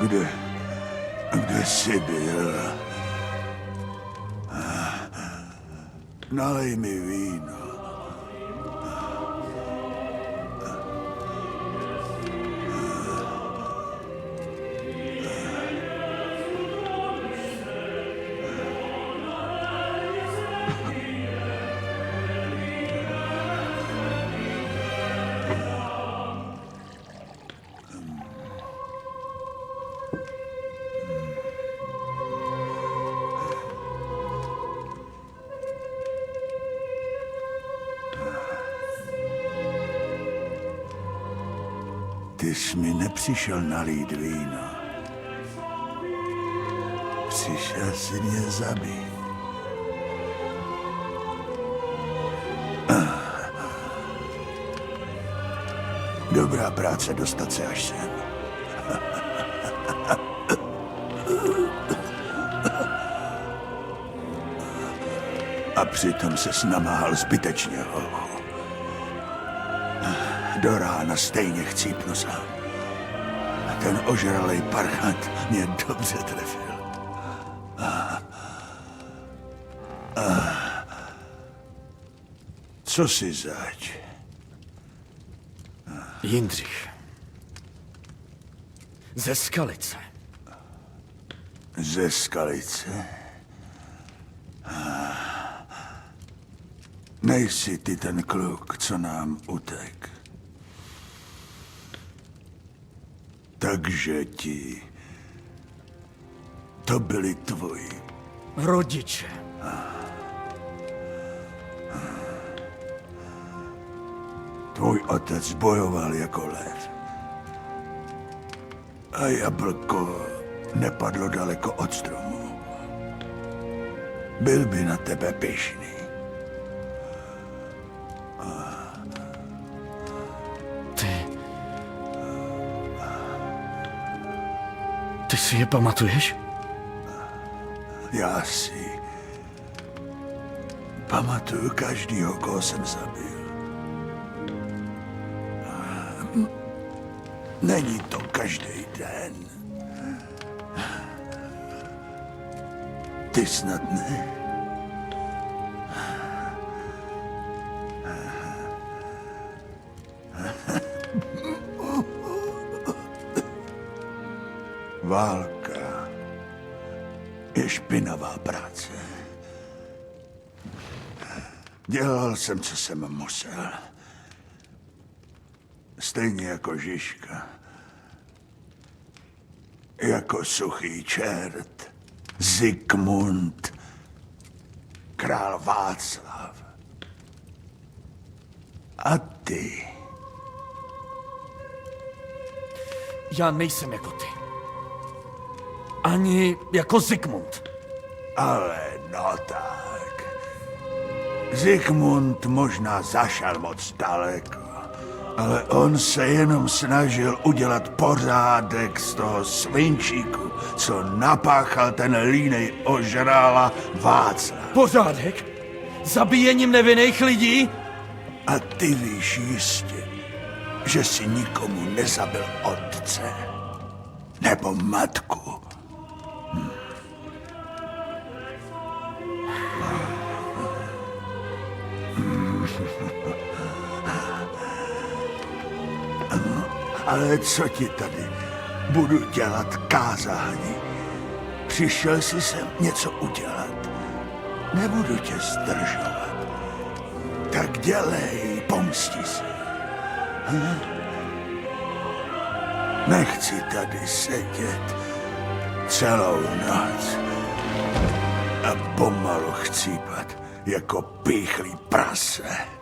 Kde jsi byl? Nalej mi víno. Ty jsi mi nepřišel nalít víno. Přišel si mě zabít. Dobrá práce dostat se až sem. A přitom se namáhal zbytečně, hochu. Do rána stejně chcípnu sám. A ten ožralej parchant mě dobře trefil. Co si zač? Jindřich. Ze Skalice. Ze Skalice? Nejsi ty ten kluk, co nám utek. Takže to byli tvoji rodiče. Tvůj otec bojoval jako lev. A jablko nepadlo daleko od stromu. Byl by na tebe pyšný. Ty si je pamatuješ? Já si pamatuju každýho, koho jsem zabil. Není to každý den. Ty snad ne? Válka je špinavá práce. Dělal jsem, co jsem musel. Stejně jako Žižka. Jako suchý čert. Zikmund. Král Václav. A ty? Já nejsem jako ty. Ani jako Zikmund. Ale no tak. Zikmund možná zašel moc daleko, ale on se jenom snažil udělat pořádek z toho svinčíku, co napáchal ten línej ožrála Václav. Pořádek? Zabíjením nevinných lidí? A ty víš jistě, že si nikomu nezabil otce nebo matku. Ale co ti tady budu dělat kázání? Přišel jsi sem něco udělat? Nebudu tě zdržovat. Tak dělej, pomsti se. Nechci tady sedět celou noc a pomalu chcípat jako píchlý prase.